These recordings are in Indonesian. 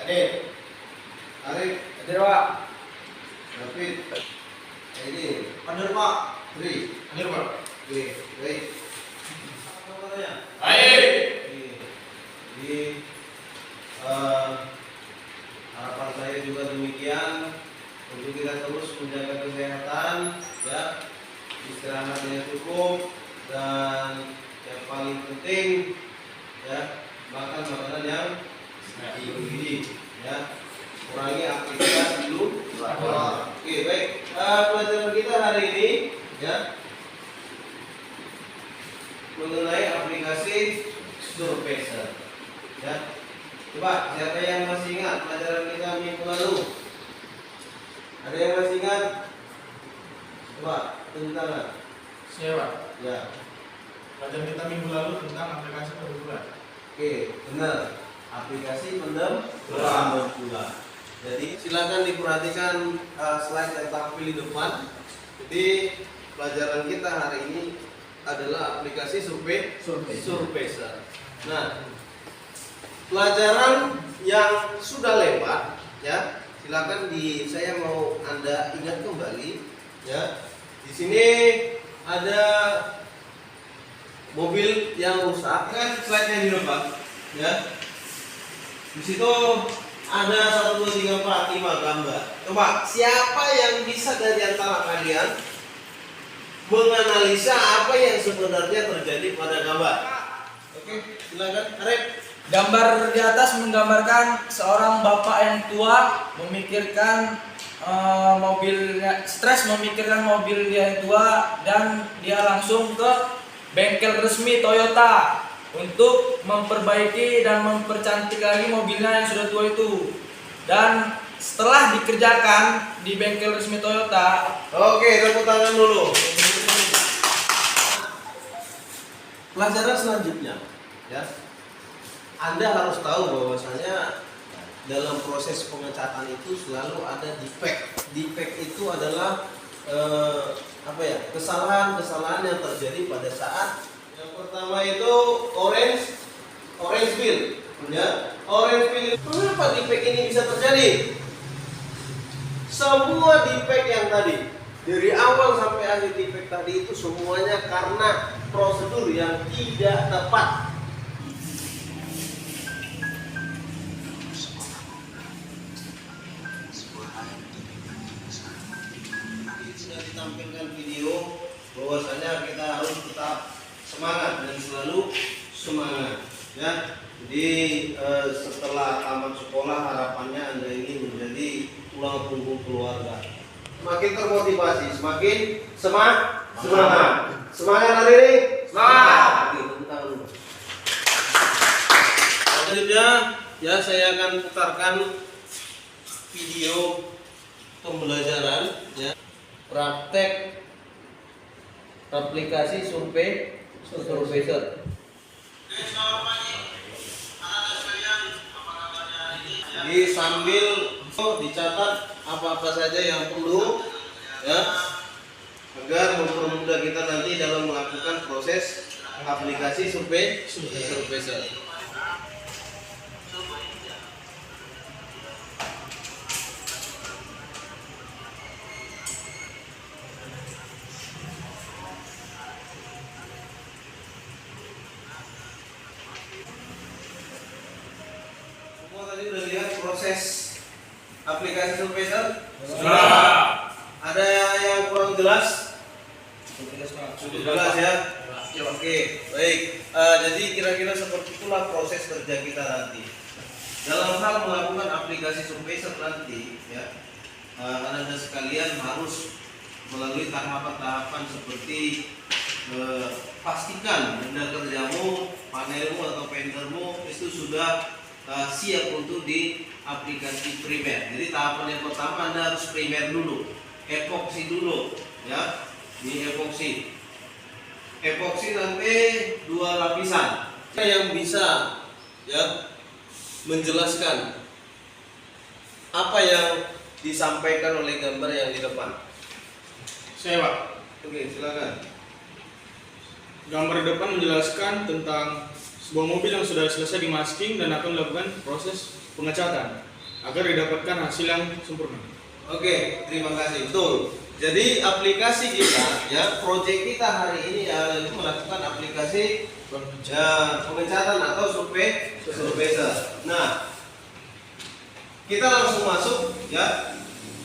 Hadir. Arif, Hadir, Pak. David, ini, Hadir, Pak. Tri. Hadir, Pak. Oke, baik. Apa namanya? Baik. Jadi, harapan saya juga demikian untuk kita terus menjaga kesehatan, ya, istirahat yang cukup, dan yang paling penting, ya, makan makanan yang bergizi, ya, kurangi aktivitas di luar. Oke, baik. Pelajaran kita hari ini, ya, mengenai aplikasi Surfacer. Ya, coba siapa yang masih ingat pelajaran kita minggu lalu? Ada yang masih ingat? Coba tunjuk tangan. Saya, Pak. Ya, Pelajaran kita minggu lalu tentang aplikasi pembukuan. oke, benar. Aplikasi pendem bulan. Jadi silakan diperhatikan slide yang tampil di depan. Jadi pelajaran kita hari ini adalah aplikasi Surfacer. Nah, pelajaran yang sudah lewat, ya, silakan saya mau Anda ingat kembali, ya. Di sini ada mobil yang rusak, kan slide-nya di depan, ya. Di situ ada 1, 2, 3, 4, 5 gambar. Coba siapa yang bisa dari antara kalian menganalisa apa yang sebenarnya terjadi pada gambar? Oke, silakan, Arif. Gambar di atas menggambarkan seorang bapak yang tua memikirkan mobilnya, stres memikirkan mobil dia yang tua, dan dia langsung ke bengkel resmi Toyota untuk memperbaiki dan mempercantik lagi mobilnya yang sudah tua itu. Dan setelah dikerjakan di bengkel resmi Toyota, Oke, tepuk tangan dulu. Pelajaran selanjutnya, ya. Anda harus tahu bahwasanya dalam proses pengecatan itu selalu ada defect. Defect itu adalah kesalahan-kesalahan yang terjadi pada saat yang pertama itu orange peel, ya. Orange peel. Kenapa defect ini bisa terjadi? Semua defect yang tadi dari awal sampai akhir defect tadi itu semuanya karena prosedur yang tidak tepat. Sudah ditampilkan video bahwasanya kita harus tetap semangat dan selalu semangat, ya. Jadi setelah tamat sekolah harapannya Anda ini menjadi tulang punggung keluarga. Semakin termotivasi, semakin semangat. Semangat hari ini. Semangat. Selanjutnya, ya, saya akan putarkan video pembelajaran, ya, praktek aplikasi Surfacer. Jadi sambil dicatat apa-apa saja yang perlu, ya, agar mempermudah kita nanti dalam melakukan proses aplikasi Surfacer. Semua tadi udah lihat proses aplikasi Surfacer? Sudah. Ada yang kurang jelas? Sudah jelas, ya? Oke, baik. Jadi kira-kira seperti itulah proses kerja kita nanti. Dalam hal melakukan aplikasi Surfacer nanti, ya, Anda sekalian harus melalui tahapan-tahapan seperti pastikan benda kerjamu, panelmu atau paintermu itu sudah siap untuk di aplikasi primer. Jadi tahapan yang pertama Anda harus primer dulu, epoksi dulu, ya. Ini epoksi. Epoksi nanti 2 lapisan. Yang bisa, ya, menjelaskan apa yang disampaikan oleh gambar yang di depan. Saya, Pak. Oke, silakan. Gambar depan menjelaskan tentang sebuah mobil yang sudah selesai dimasking dan akan melakukan proses pengecatan. agar didapatkan hasil yang sempurna. Oke, terima kasih. Betul. Jadi aplikasi kita, ya, proyek kita hari ini itu melakukan aplikasi pengecatan atau survei. Nah, kita langsung masuk, ya,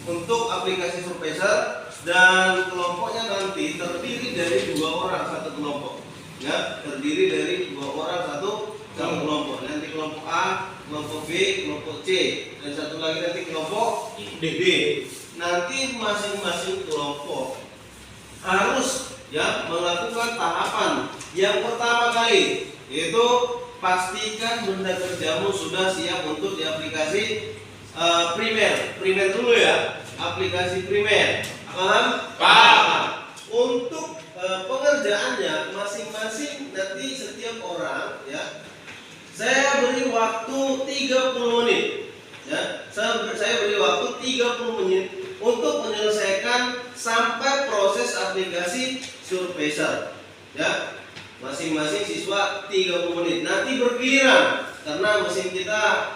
untuk aplikasi surveiser, dan kelompoknya nanti terdiri dari 2 orang satu kelompok, ya, terdiri dari 2 orang satu kelompok. Nanti kelompok A, kelompok B, kelompok C, dan satu lagi nanti kelompok D. Nanti masing-masing kelompok harus, ya, melakukan tahapan yang pertama kali, yaitu pastikan benda kerjamu sudah siap untuk di aplikasi primer dulu, ya, aplikasi primer. Paham? Paham. Untuk pengerjaannya masing-masing nanti setiap orang, ya, saya beri waktu 30 menit. Ya, saya beri waktu 30 menit untuk menyelesaikan sampai proses aplikasi surveiser. Ya, masing-masing siswa 30 menit. Nanti bergiliran karena mesin kita,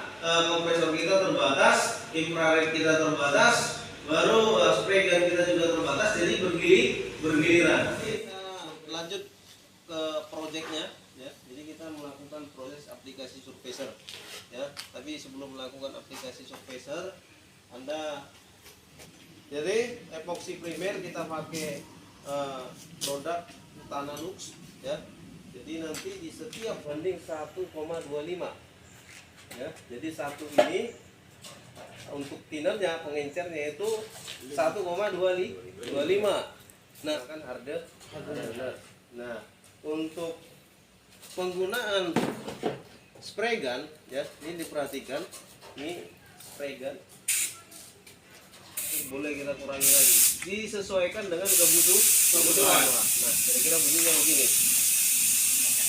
kompresor kita terbatas, infrared kita terbatas, baru spray gun kita juga terbatas, jadi bergiliran. Kita lanjut ke proyeknya, ya. Jadi kita melakukan proses aplikasi surveiser, ya. Tapi sebelum melakukan aplikasi surveiser, jadi epoxy primer kita pakai produk Tanalux, ya. Jadi nanti di setiap banding 1,25, ya. Jadi satu ini untuk tinernya, pengencernya itu 1,25. Nah, kan harde. Nah, untuk penggunaan spray gun, ya, ini diperhatikan, ini spray gun. Ini boleh kita kurangi lagi, disesuaikan dengan kebutuhan. Nah, kira-kira bunyinya begini.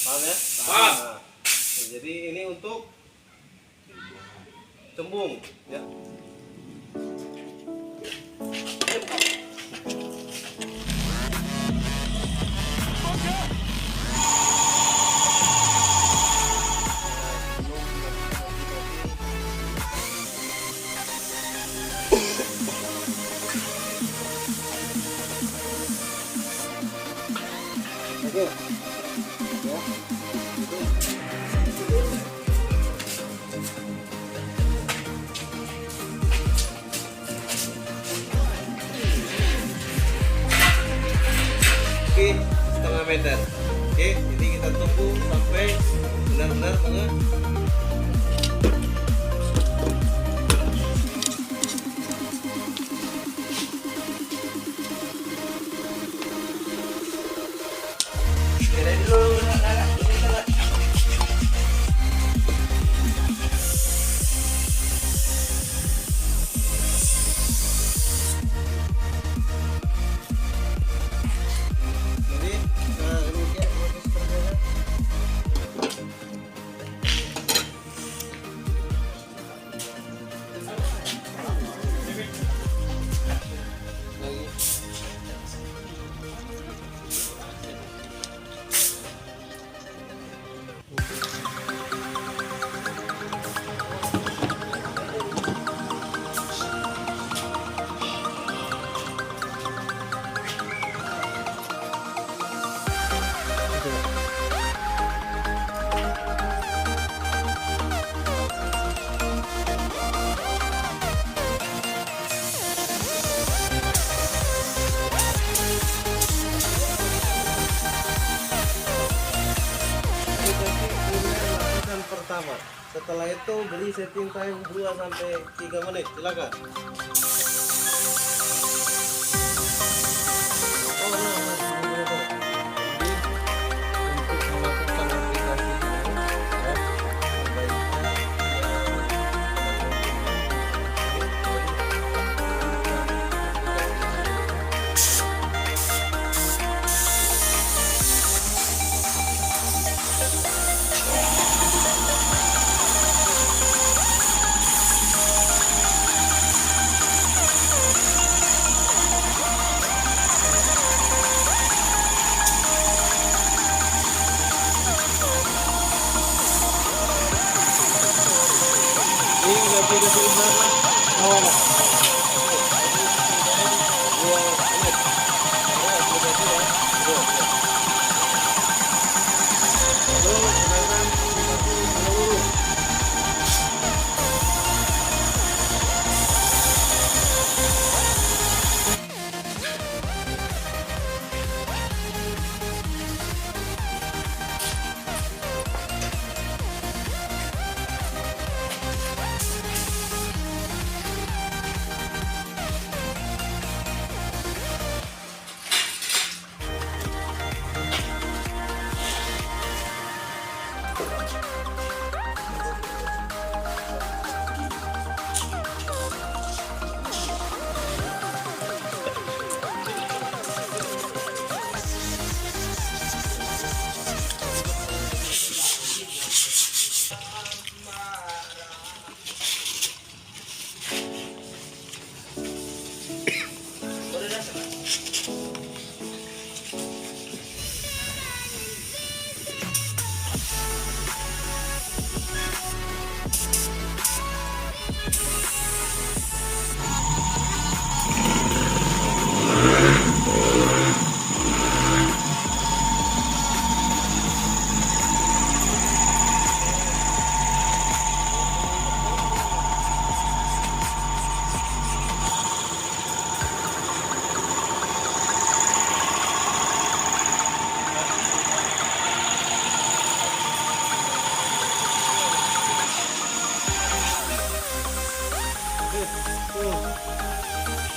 Paham, ya? Paham. Nah, jadi ini untuk cembung, ya. Oke. Ya. Oke, setengah meter. Oke, jadi kita tunggu sampai benar-benar tengah. Pertama, setelah itu beri setting time 2 sampai 3 menit. Silakan. Untuk melakukan aplikasi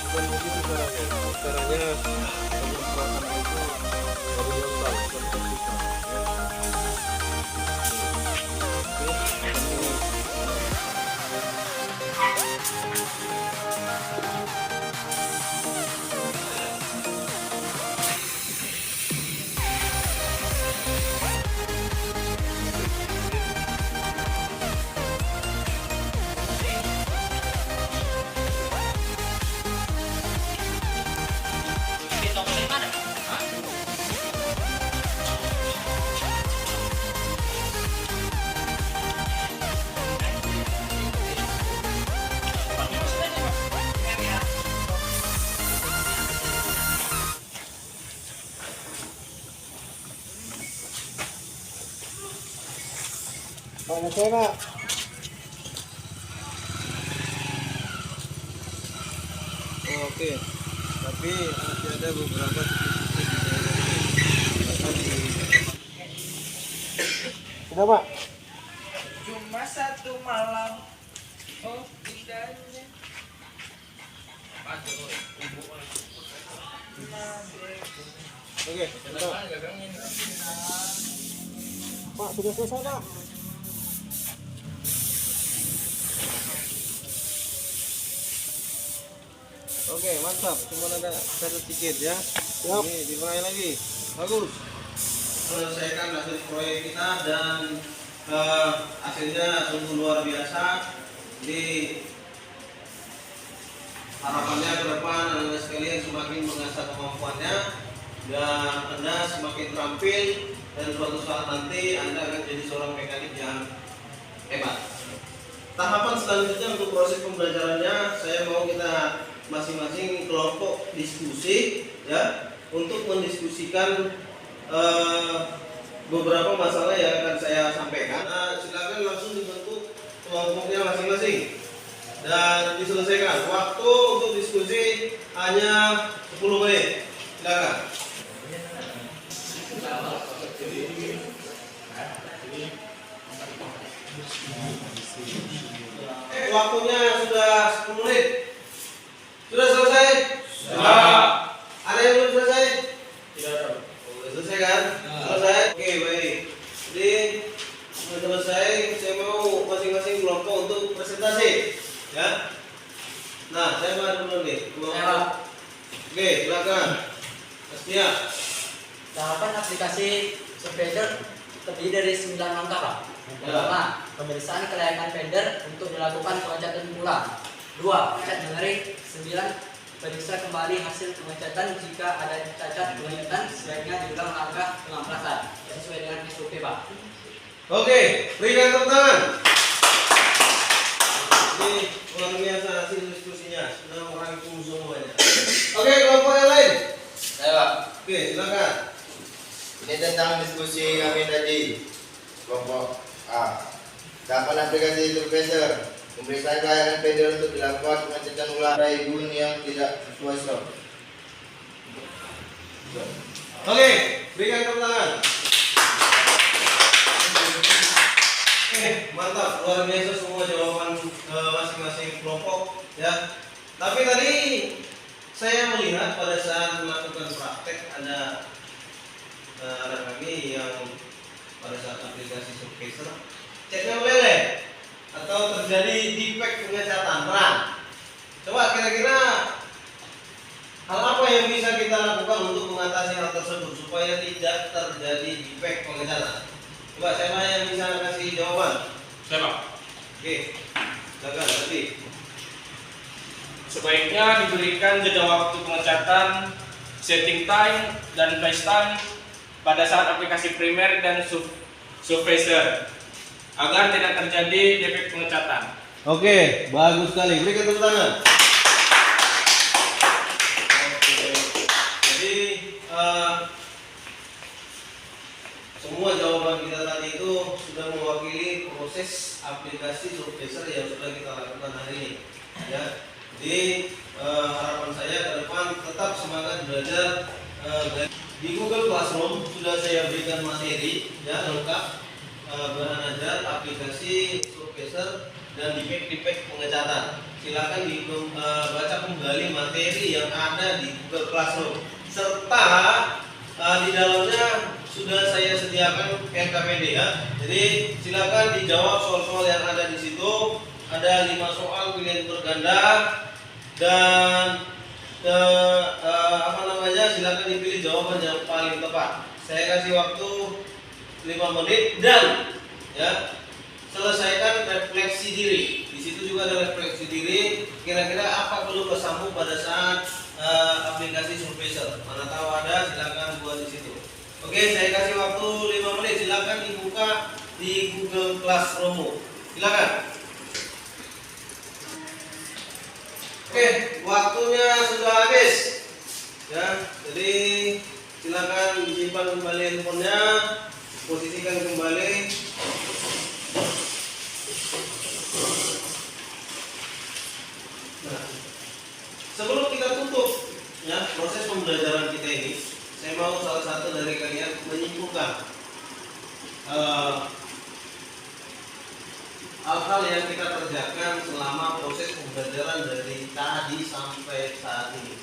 Bukan begitu caranya. Caranya penyemprotan itu dari lokal, bukan vertikal. Banyak saya Pak. Oh, oke. Tapi masih ada beberapa titik-titik di daerah ini. Sudah Pak. Cuma satu malam. Oh, indahnya. Oke, sudah. Pak sudah selesai Pak. Oke, mantap. Cuma ada satu sedikit ya. Siap. Ini dimulai lagi. Bagus. Selesaikan hasil proyek kita dan hasilnya sungguh luar biasa. Jadi harapannya ke depan Anda sekalian semakin mengasah kemampuannya dan Anda semakin terampil dan suatu saat nanti Anda akan jadi seorang mekanik yang hebat. Tahapan selanjutnya untuk proses pembelajarannya, saya mau kita masing-masing kelompok diskusi ya untuk mendiskusikan beberapa masalah yang akan saya sampaikan. Silakan langsung dibentuk kelompoknya masing-masing dan diselesaikan. Waktu untuk diskusi hanya 10 menit. Silakan. Waktunya sudah 10 menit. Sudah selesai? Sudah. Ada yang belum selesai? Tidak. Sudah selesai kan? Selesai? Oke, baik. Jadi sudah selesai. Saya mau masing-masing kelompok untuk presentasi. Ya. Nah, saya mau dulu nih. Oke, silakan. Setia. Tahapan aplikasi Surveyor terdiri dari 9 langkah, Pak. Yang pertama, pemeriksaan kelayakan vendor untuk dilakukan pengecatan ulang. 2. Cat generik. 9. Periksa kembali hasil pengecatan jika ada cacat pengecatan sebaiknya diulang langkah pengamplasan sesuai dengan SOP, Pak. Oke, berikan tepuk tangan. Ini luar biasa hasil diskusinya. Sudah merangkum semuanya. Oke, kelompok yang lain. Saya Pak, Oke, silakan. ini tentang diskusi kami tadi. Kelompok A. Tahapan aplikasi Surveyor. Pemeriksaan kelayakan vendor untuk dilakukan pengecekan ulang raibun yang tidak sesuai stok. Oke, berikan tepuk tangan. Mantap, luar biasa semua jawaban masing-masing kelompok ya. Tapi tadi saya melihat pada saat melakukan praktek ada kami yang pada saat aplikasi Surfacer catnya meleleh atau terjadi defect pengecatan terang. Coba kira-kira hal apa yang bisa kita lakukan untuk mengatasi hal tersebut supaya tidak terjadi defect pengecatan? Coba siapa yang bisa kasih jawaban? Siapa? Oke, silakan nanti. Sebaiknya diberikan jeda waktu pengecatan, setting time, dan flash time pada saat aplikasi primer dan Surfacer agar tidak terjadi defek pengecatan. Oke, bagus sekali. Berikan tepuk tangan. Oke. Jadi semua jawaban kita tadi itu sudah mewakili proses aplikasi Surfacer yang sudah kita lakukan hari ini. Ya. Jadi harapan saya ke depan tetap semangat belajar. Di Google Classroom sudah saya berikan materi ya lengkap, bahan ajar, aplikasi Surfacer dan defect pengecatan. Silakan dibaca kembali materi yang ada di Google Classroom serta di dalamnya sudah saya sediakan LKPD ya. Jadi silakan dijawab soal-soal yang ada di situ. Ada 5 soal pilihan berganda dan silakan dipilih jawaban yang paling tepat. Saya kasih waktu 5 menit dan ya selesaikan refleksi diri. Di situ juga ada refleksi diri. Kira-kira apa perlu kesambung pada saat aplikasi Surfacer? Mana tahu ada, silakan buat di situ. Oke, saya kasih waktu 5 menit. Silakan dibuka di Google Classroom. Silakan. Oke, waktunya sudah habis. Ya, jadi silakan simpan kembali handphonenya, posisikan kembali. Nah, sebelum kita tutup ya proses pembelajaran kita ini, saya mau salah satu dari kalian menyimpulkan hal-hal yang kita kerjakan selama proses pembelajaran dari tadi sampai saat ini.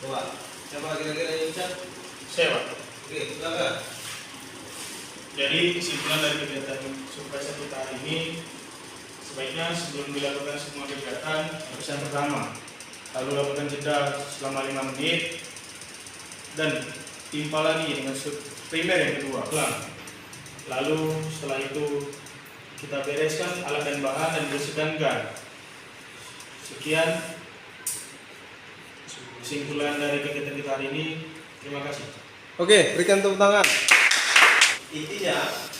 Coba, siapa kira-kira yang bisa? Siapa? Oke, silakan. Jadi kesimpulan dari kegiatan Surfacer kita hari ini, sebaiknya sebelum dilakukan semua kegiatan harus yang pertama, lalu lakukan jeda selama 5 menit dan timpa lagi dengan primer yang kedua, ulang. Lalu setelah itu kita bereskan alat dan bahan dan bersihkan gun. Sekian kesimpulan dari kegiatan kita hari ini. Terima kasih. Oke, berikan tepuk tangan. Intinya,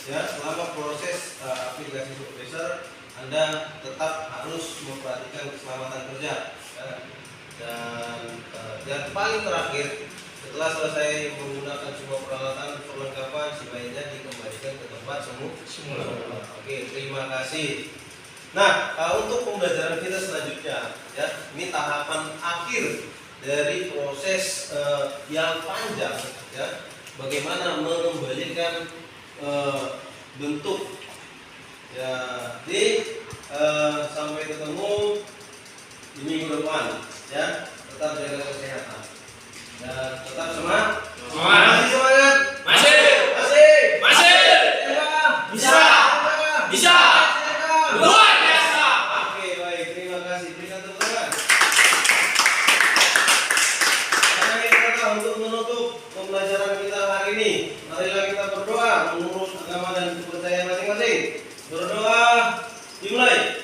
ya selama proses aplikasi Surfacer, Anda tetap harus memperhatikan keselamatan kerja. Ya. Dan yang paling terakhir, setelah selesai menggunakan semua peralatan perlengkapan, sebaiknya dikembalikan ke tempat semula. Oke, terima kasih. Nah, untuk pembelajaran kita selanjutnya, ya ini tahapan akhir dari proses yang panjang, ya bagaimana mengembalikan bentuk. Ya, jadi sampai ketemu di minggu depan, ya tetap jaga kesehatan dan tetap semangat. Masih semangat? Masih! Bisa! Bisa! Luar biasa! Oke, baik, terima kasih. Berikan tepuk tangan. Karena kita untuk menutup pembelajaran kita hari ini, marilah kita berdoa mengurus agama dan kepercayaan masing-masing. Berdoa, dimulai.